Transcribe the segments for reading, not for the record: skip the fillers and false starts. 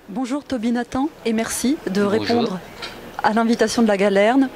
Bonjour Toby Nathan et merci de Bonjour. répondre à l'invitation de la Galerne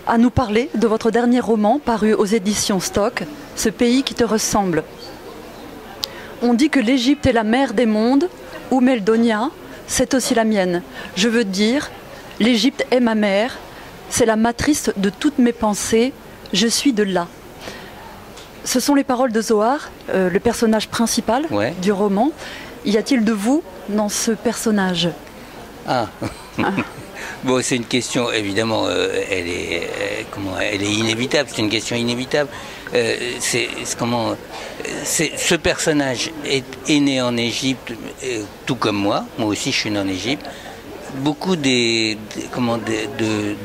à nous parler de votre dernier roman paru aux éditions Stock, Ce pays qui te ressemble. On dit que l'Égypte est la mère des mondes, ou Meldonia, c'est aussi la mienne. Je veux dire, l'Égypte est ma mère, c'est la matrice de toutes mes pensées, je suis de là. Ce sont les paroles de Zohar, le personnage principal du roman. Y a-t-il de vous dans ce personnage? Bon, c'est une question, évidemment, elle est inévitable, c'est une question inévitable. Ce personnage est né en Égypte, tout comme moi aussi je suis né en Égypte. Beaucoup de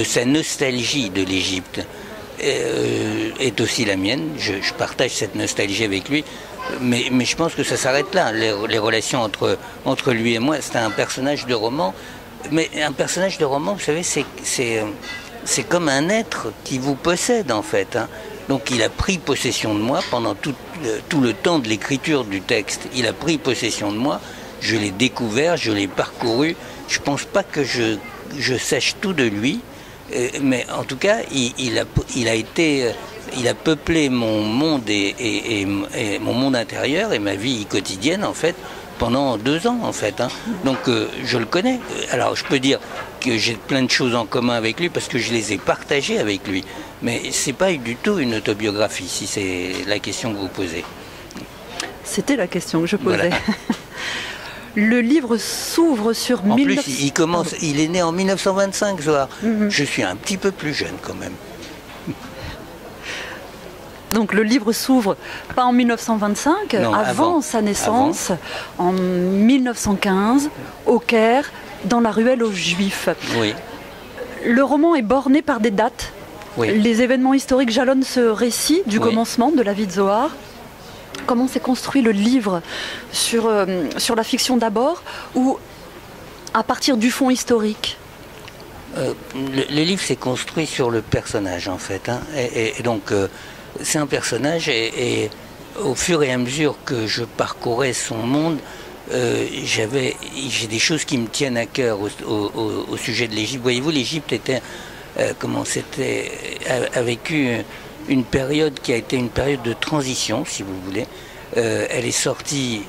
sa nostalgie de l'Égypte est aussi la mienne. Je partage cette nostalgie avec lui, mais je pense que ça s'arrête là. Les relations entre lui et moi, c'est un personnage de roman. Mais un personnage de roman, vous savez, c'est comme un être qui vous possède en fait. Hein. Donc il a pris possession de moi pendant tout le temps de l'écriture du texte. Il a pris possession de moi, je l'ai découvert, je l'ai parcouru. Je ne pense pas que je sache tout de lui, mais en tout cas, il a peuplé mon monde et mon monde intérieur et ma vie quotidienne en fait. Pendant 2 ans en fait, hein. Donc je le connais. Alors je peux dire que j'ai plein de choses en commun avec lui parce que je les ai partagées avec lui. Mais c'est pas du tout une autobiographie, si c'est la question que vous posez. C'était la question que je posais. Voilà. Le livre s'ouvre sur... En plus, il est né en 1925, Zohar. Je suis un petit peu plus jeune quand même. Donc le livre s'ouvre pas en 1925, non, avant sa naissance, en 1915, au Caire, dans la ruelle aux Juifs. Oui. Le roman est borné par des dates. Oui. Les événements historiques jalonnent ce récit du commencement de la vie de Zohar. Comment s'est construit le livre sur la fiction d'abord ou à partir du fond historique? Le livre s'est construit sur le personnage en fait. Hein, et donc... c'est un personnage et au fur et à mesure que je parcourais son monde, j'ai des choses qui me tiennent à cœur au sujet de l'Égypte. Voyez-vous, l'Égypte a vécu une période qui a été une période de transition, si vous voulez. Elle est sortie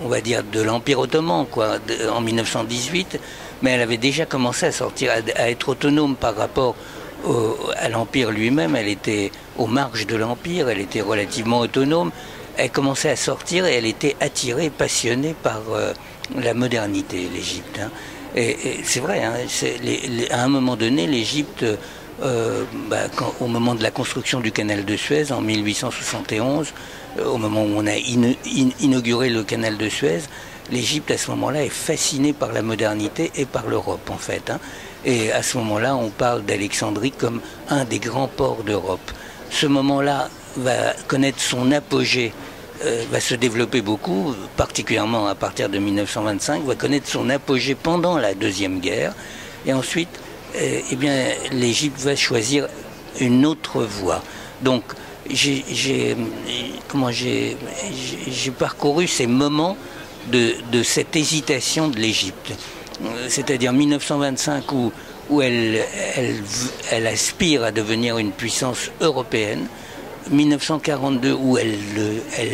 on va dire de l'Empire ottoman, quoi, en 1918. Mais elle avait déjà commencé à être autonome par rapport à l'Empire lui-même. Elle était aux marges de l'Empire, elle était relativement autonome. Elle commençait à sortir et elle était attirée, passionnée par la modernité, l'Égypte. Hein. Et c'est vrai, hein, à un moment donné, l'Égypte, au moment de la construction du canal de Suez en 1871, au moment où on a inauguré le canal de Suez, l'Égypte, à ce moment-là, est fascinée par la modernité et par l'Europe, en fait. Hein. Et à ce moment-là, on parle d'Alexandrie comme un des grands ports d'Europe. Ce moment-là va connaître son apogée, va se développer beaucoup, particulièrement à partir de 1925, va connaître son apogée pendant la Deuxième Guerre. Et ensuite, l'Égypte va choisir une autre voie. Donc, j'ai parcouru ces moments de cette hésitation de l'Égypte. C'est-à-dire 1925 où elle aspire à devenir une puissance européenne, 1942 où elle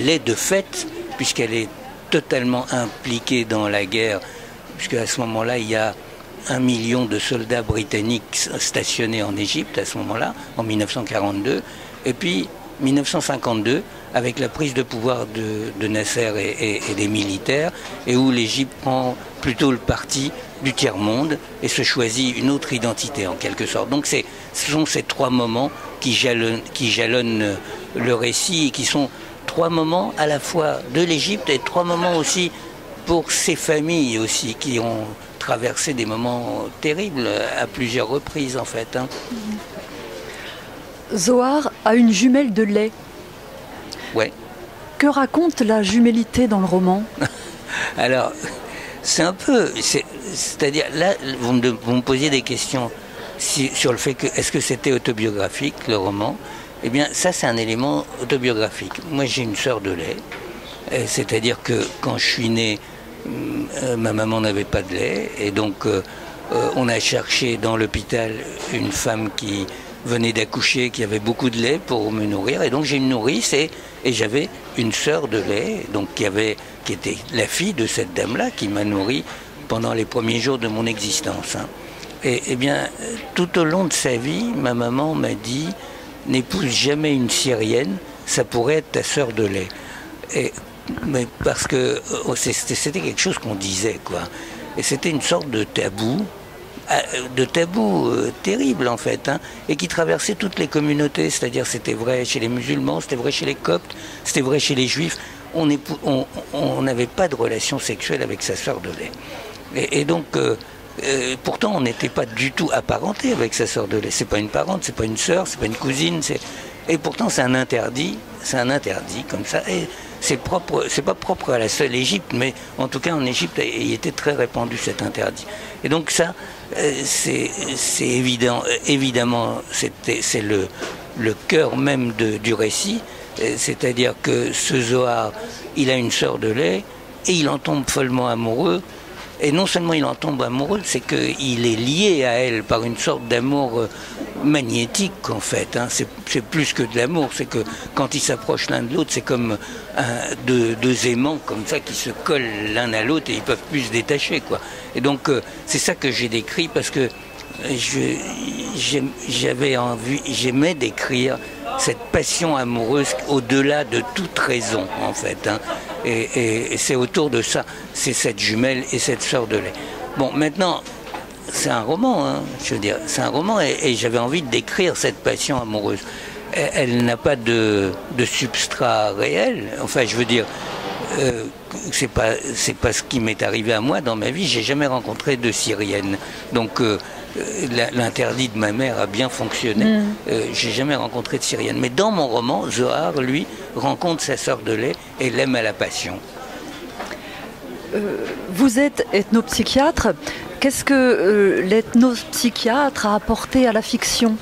l'est de fait, puisqu'elle est totalement impliquée dans la guerre, puisque à ce moment-là, il y a 1 million de soldats britanniques stationnés en Égypte, à ce moment-là, en 1942, et puis 1952, avec la prise de pouvoir de Nasser et des militaires, et où l'Égypte prend plutôt le parti du tiers-monde et se choisit une autre identité en quelque sorte. Donc ce sont ces 3 moments qui jalonnent le récit et qui sont 3 moments à la fois de l'Égypte et 3 moments aussi pour ces familles aussi qui ont traversé des moments terribles à plusieurs reprises en fait. Hein. Zohar a une jumelle de lait. Ouais. Que raconte la jumélité dans le roman? Alors, c'est un peu... C'est-à-dire, là, vous me posiez des questions sur le fait que... Est-ce que c'était autobiographique, le roman? Eh bien, ça, c'est un élément autobiographique. Moi, j'ai une sœur de lait. C'est-à-dire que quand je suis né, ma maman n'avait pas de lait, et donc on a cherché dans l'hôpital une femme qui venait d'accoucher, qui avait beaucoup de lait pour me nourrir, et donc j'ai une nourrice, et j'avais une sœur de lait, donc qui était la fille de cette dame-là, qui m'a nourri pendant les premiers jours de mon existence. Hein. Et bien, tout au long de sa vie, ma maman m'a dit, n'épouse jamais une Syrienne, ça pourrait être ta sœur de lait. Mais parce que c'était quelque chose qu'on disait, quoi. Et c'était une sorte de tabou terrible, en fait, hein, et qui traversait toutes les communautés. C'est-à-dire, c'était vrai chez les musulmans, c'était vrai chez les coptes, c'était vrai chez les juifs. On n'avait pas de relation sexuelle avec sa sœur de lait. Et donc, pourtant, on n'était pas du tout apparenté avec sa sœur de lait. C'est pas une parente, c'est pas une sœur, c'est pas une cousine. Et pourtant, c'est un interdit comme ça. Et c'est pas propre à la seule Égypte, mais en tout cas en Égypte, il était très répandu cet interdit. Et donc ça, c'est évident. Évidemment, c'est le cœur même du récit. C'est-à-dire que ce Zohar, il a une sœur de lait et il en tombe follement amoureux. Et non seulement il en tombe amoureux, c'est qu'il est lié à elle par une sorte d'amour magnétique, en fait. Hein. C'est plus que de l'amour, c'est que quand ils s'approchent l'un de l'autre, c'est comme deux aimants comme ça qui se collent l'un à l'autre et ils peuvent plus se détacher, quoi. Et donc c'est ça que j'ai décrit, parce que j'aimais décrire cette passion amoureuse au-delà de toute raison, en fait. Hein. Et c'est autour de ça, c'est cette jumelle et cette sœur de lait. Bon, maintenant, c'est un roman, hein, je veux dire, c'est un roman, et j'avais envie de décrire cette passion amoureuse. Elle n'a pas de substrat réel, enfin, je veux dire, c'est pas ce qui m'est arrivé à moi dans ma vie. J'ai jamais rencontré de Syrienne, donc l'interdit de ma mère a bien fonctionné. J'ai jamais rencontré de Syrienne, mais dans mon roman, Zohar, lui, rencontre sa sœur de lait et l'aime à la passion. Vous êtes ethnopsychiatre. Qu'est-ce que l'ethnopsychiatre a apporté à la fiction?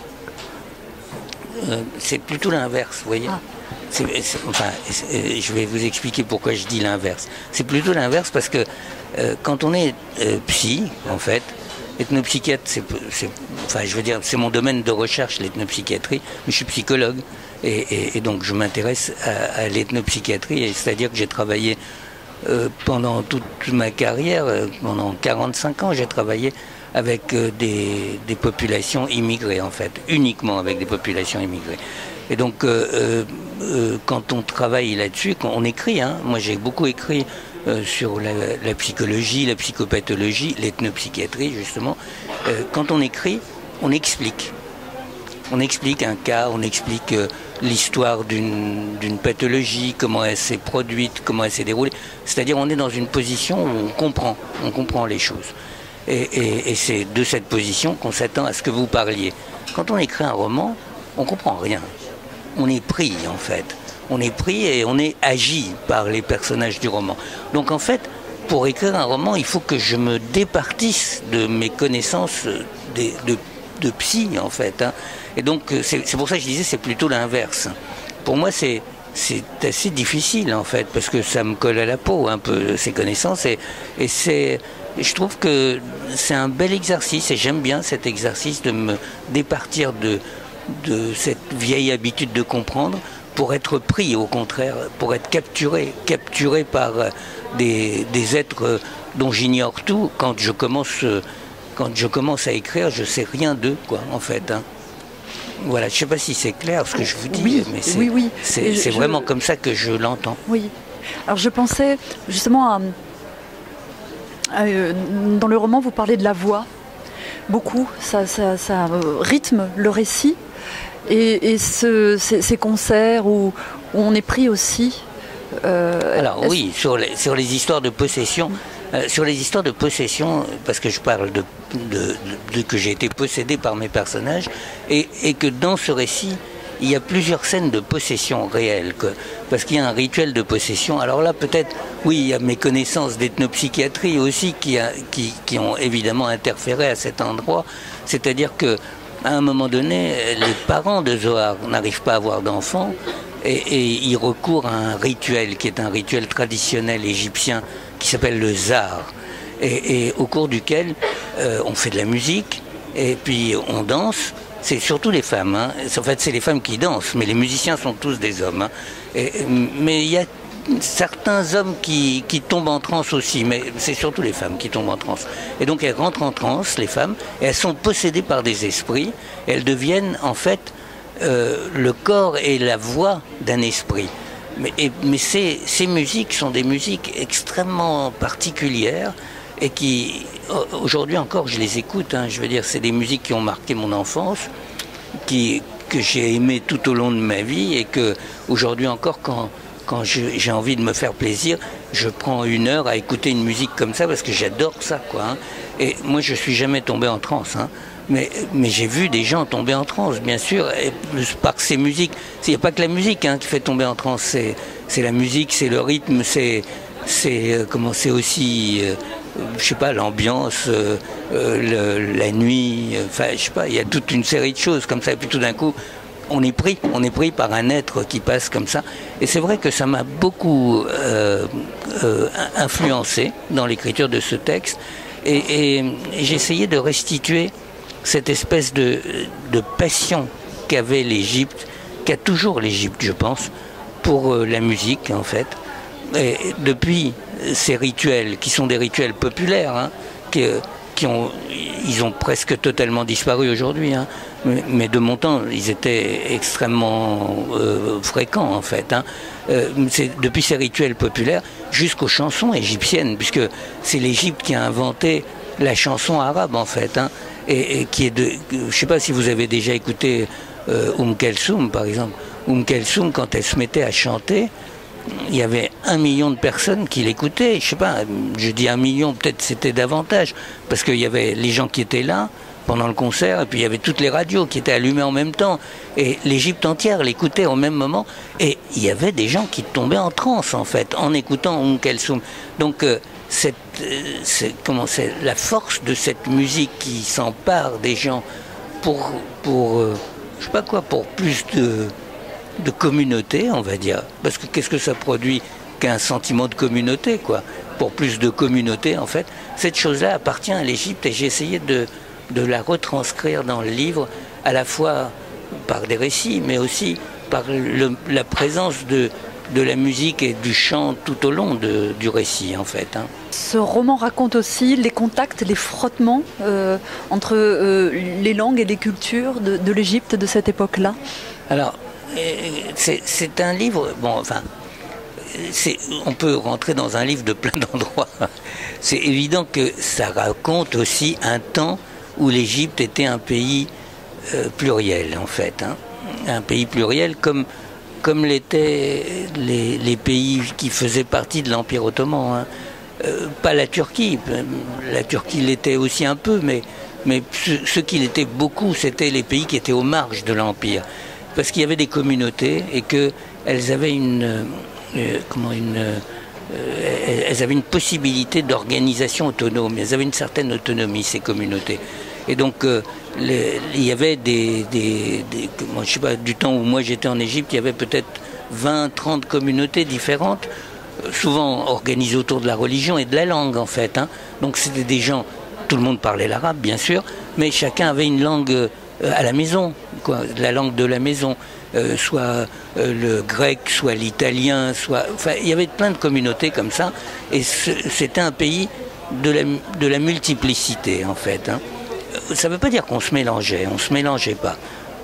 C'est plutôt l'inverse, vous voyez. Je vais vous expliquer pourquoi je dis l'inverse. C'est plutôt l'inverse parce que quand on est psy, en fait, ethnopsychiatre, c'est mon domaine de recherche, l'ethnopsychiatrie, mais je suis psychologue, et donc je m'intéresse à l'ethnopsychiatrie, c'est-à-dire que j'ai travaillé pendant toute ma carrière, pendant 45 ans, j'ai travaillé avec des populations immigrées, en fait, uniquement avec des populations immigrées. Et donc, quand on travaille là-dessus, quand on écrit, hein, moi j'ai beaucoup écrit sur la psychologie, la psychopathologie, l'ethnopsychiatrie, justement. Quand on écrit, on explique. On explique un cas, on explique l'histoire d'une pathologie, comment elle s'est produite, comment elle s'est déroulée. C'est-à-dire, on est dans une position où on comprend les choses. Et c'est de cette position qu'on s'attend à ce que vous parliez. Quand on écrit un roman, on comprend rien. On est pris, en fait. On est pris et on est agi par les personnages du roman. Donc, en fait, pour écrire un roman, il faut que je me départisse de mes connaissances de psy, en fait. Hein. Et donc, c'est pour ça que je disais, c'est plutôt l'inverse. Pour moi, c'est assez difficile, en fait, parce que ça me colle à la peau, un peu, ces connaissances. Et je trouve que c'est un bel exercice, et j'aime bien cet exercice de me départir de cette vieille habitude de comprendre pour être pris, au contraire, pour être capturé par des êtres dont j'ignore tout. Quand je commence à écrire, je sais rien d'eux, quoi, en fait. Hein. Voilà, je ne sais pas si c'est clair ce que je vous dis, oui, mais c'est vraiment comme ça que je l'entends. Oui. Alors je pensais justement dans le roman, vous parlez de la voix. Beaucoup, ça rythme le récit. Et ces concerts où on est pris aussi. Alors oui, sur les histoires de possession. Sur les histoires de possession, parce que je parle que j'ai été possédé par mes personnages, et que dans ce récit, il y a plusieurs scènes de possession réelles, parce qu'il y a un rituel de possession. Alors là, peut-être, oui, il y a mes connaissances d'ethnopsychiatrie aussi qui ont évidemment interféré à cet endroit. C'est-à-dire que à un moment donné, les parents de Zohar n'arrivent pas à avoir d'enfants, et il recourt à un rituel qui est un rituel traditionnel égyptien qui s'appelle le zar, et au cours duquel on fait de la musique et puis on danse. C'est surtout les femmes, hein. En fait c'est les femmes qui dansent, mais les musiciens sont tous des hommes, hein. Mais il y a certains hommes qui tombent en transe aussi, mais c'est surtout les femmes qui tombent en transe. Et donc elles rentrent en transe, les femmes, et elles sont possédées par des esprits, et elles deviennent en fait le corps et la voix d'un esprit. Mais ces musiques sont des musiques extrêmement particulières et qui, aujourd'hui encore, je les écoute, hein. Je veux dire, c'est des musiques qui ont marqué mon enfance, que j'ai aimées tout au long de ma vie, et que aujourd'hui encore, quand j'ai envie de me faire plaisir, je prends 1 heure à écouter une musique comme ça parce que j'adore ça, quoi, hein. Et moi, je suis jamais tombé en transe, hein. Mais j'ai vu des gens tomber en transe, bien sûr, et par ces musiques. Il n'y a pas que la musique, hein, qui fait tomber en transe. C'est la musique, c'est le rythme, c'est aussi, je sais pas, l'ambiance, la nuit. Enfin, je sais pas, il y a toute une série de choses comme ça. Et puis tout d'un coup, on est pris par un être qui passe comme ça. Et c'est vrai que ça m'a beaucoup influencé dans l'écriture de ce texte. Et j'ai essayé de restituer cette espèce de passion qu'avait l'Égypte, qu'a toujours l'Égypte, je pense, pour la musique, en fait. Et depuis ces rituels, qui sont des rituels populaires, hein, ils ont presque totalement disparu aujourd'hui, hein, mais de mon temps, ils étaient extrêmement fréquents, en fait, hein. C'est depuis ces rituels populaires jusqu'aux chansons égyptiennes, puisque c'est l'Égypte qui a inventé la chanson arabe, en fait, hein. Et qui est je ne sais pas si vous avez déjà écouté Kelsoum, par exemple. Kelsoum, quand elle se mettait à chanter, il y avait 1 million de personnes qui l'écoutaient. Je sais pas, je dis 1 million, peut-être c'était davantage, parce qu'il y avait les gens qui étaient là pendant le concert, et puis il y avait toutes les radios qui étaient allumées en même temps, et l'Égypte entière l'écoutait au même moment, et il y avait des gens qui tombaient en transe, en fait, en écoutant Kelsoum. Donc c'est la force de cette musique qui s'empare des gens pour je sais pas quoi, pour plus de communauté, on va dire. Parce que qu'est-ce que ça produit qu'un sentiment de communauté, quoi. Pour plus de communauté, en fait. Cette chose-là appartient à l'Égypte, et j'ai essayé de la retranscrire dans le livre, à la fois par des récits, mais aussi par la présence de la musique et du chant tout au long du récit, en fait, hein. Ce roman raconte aussi les contacts, les frottements entre les langues et les cultures de l'Égypte de cette époque-là. Alors, c'est un livre, bon, enfin, on peut rentrer dans un livre de plein d'endroits. C'est évident que ça raconte aussi un temps où l'Égypte était un pays pluriel, en fait, hein. Un pays pluriel comme l'étaient les pays qui faisaient partie de l'Empire ottoman, hein. Pas la Turquie l'était aussi un peu, mais ceux qui l'étaient beaucoup, c'était les pays qui étaient aux marges de l'Empire, parce qu'il y avait des communautés et qu'elles avaient elles avaient une possibilité d'organisation autonome, elles avaient une certaine autonomie, ces communautés. Et donc il y avait je sais pas, du temps où moi j'étais en Égypte, il y avait peut-être 20-30 communautés différentes, souvent organisées autour de la religion et de la langue, en fait, hein. Donc c'était des gens, tout le monde parlait l'arabe bien sûr, mais chacun avait une langue à la maison, quoi, la langue de la maison, soit le grec, soit l'italien, enfin il y avait plein de communautés comme ça, et c'était un pays de la multiplicité, en fait, hein. Ça ne veut pas dire qu'on se mélangeait, on ne se mélangeait pas,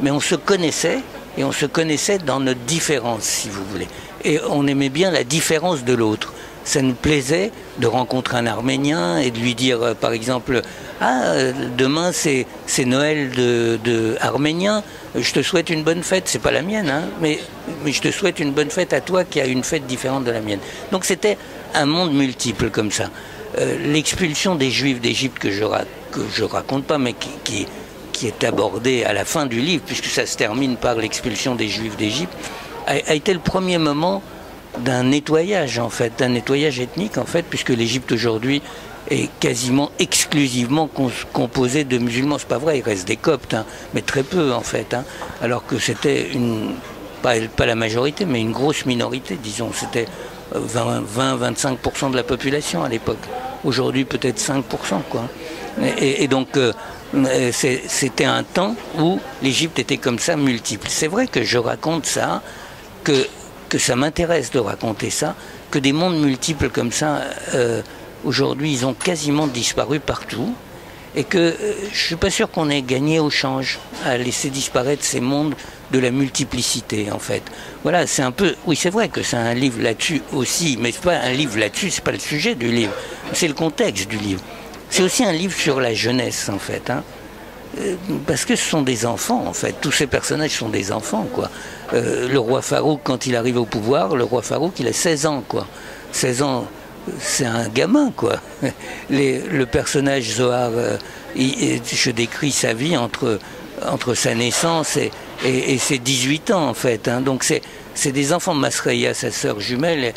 mais on se connaissait, et on se connaissait dans notre différence, si vous voulez. Et on aimait bien la différence de l'autre. Ça nous plaisait de rencontrer un Arménien et de lui dire, par exemple, « Ah, demain c'est Noël de arménien, je te souhaite une bonne fête. » C'est pas la mienne, hein, mais je te souhaite une bonne fête à toi qui a une fête différente de la mienne. Donc c'était un monde multiple comme ça. L'expulsion des Juifs d'Égypte que je raconte pas, mais qui est abordée à la fin du livre, puisque ça se termine par l'expulsion des Juifs d'Égypte, a été le premier moment d'un nettoyage, en fait, d'un nettoyage ethnique, en fait, puisque l'Égypte aujourd'hui est quasiment exclusivement composée de musulmans. C'est pas vrai, il reste des Coptes, hein, mais très peu, en fait, hein, alors que c'était pas la majorité, mais une grosse minorité, disons. C'était 20-25% de la population à l'époque. Aujourd'hui, peut-être 5%, quoi. Et donc, c'était un temps où l'Égypte était comme ça, multiple. C'est vrai que je raconte ça, que ça m'intéresse de raconter ça, que des mondes multiples comme ça, aujourd'hui, ils ont quasiment disparu partout. Et que je ne suis pas sûr qu'on ait gagné au change à laisser disparaître ces mondes de la multiplicité, en fait. Voilà, c'est un peu... Oui, c'est vrai que c'est un livre là-dessus aussi, mais c'est pas un livre là-dessus, c'est pas le sujet du livre, c'est le contexte du livre. C'est aussi un livre sur la jeunesse, en fait, hein. Parce que ce sont des enfants, en fait. Tous ces personnages sont des enfants, quoi. Le roi Farouk, quand il arrive au pouvoir, le roi Farouk, il a 16 ans, quoi. 16 ans... C'est un gamin, quoi. Le personnage Zohar, je décris sa vie entre sa naissance et ses 18 ans, en fait. Hein. Donc c'est des enfants. Masreya, sa sœur jumelle,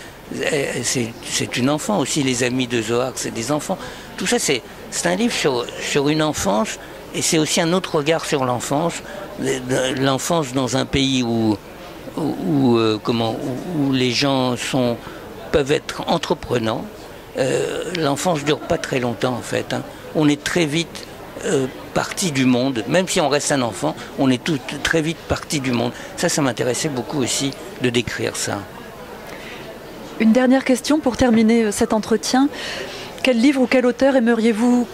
c'est une enfant aussi. Les amis de Zohar, c'est des enfants. Tout ça, c'est un livre sur une enfance, et c'est aussi un autre regard sur l'enfance. L'enfance dans un pays où les gens peuvent être entreprenants. L'enfance ne dure pas très longtemps, en fait. Hein. On est très vite parti du monde. Même si on reste un enfant, on est très vite parti du monde. Ça m'intéressait beaucoup aussi de décrire ça. Une dernière question pour terminer cet entretien. Quel livre ou quel auteur aimeriez-vous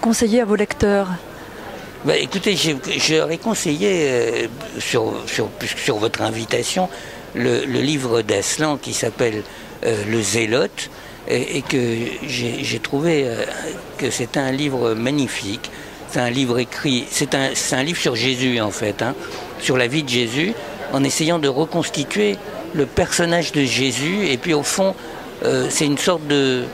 conseiller à vos lecteurs ? Bah, écoutez, j'aurais conseillé, sur votre invitation, le livre d'Aslan qui s'appelle Le Zélote, et que j'ai trouvé que c'était un livre magnifique. C'est un livre écrit, c'est un livre sur Jésus, en fait, hein, sur la vie de Jésus, en essayant de reconstituer le personnage de Jésus. Et puis au fond, c'est une sorte de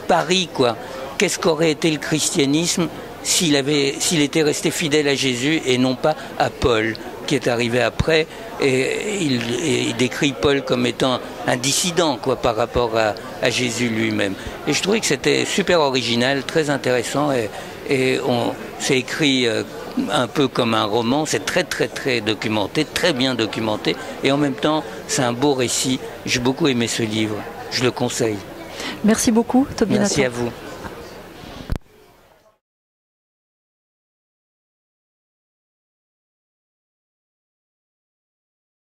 pari, quoi. Qu'est-ce qu'aurait été le christianisme s'il était resté fidèle à Jésus et non pas à Paul, qui est arrivé après, et il décrit Paul comme étant un dissident, quoi, par rapport à Jésus lui-même. Et je trouvais que c'était super original, très intéressant, et c'est écrit un peu comme un roman. C'est très très très documenté, très bien documenté, et en même temps c'est un beau récit. J'ai beaucoup aimé ce livre, je le conseille. Merci beaucoup, Toby Nathan. Merci à vous.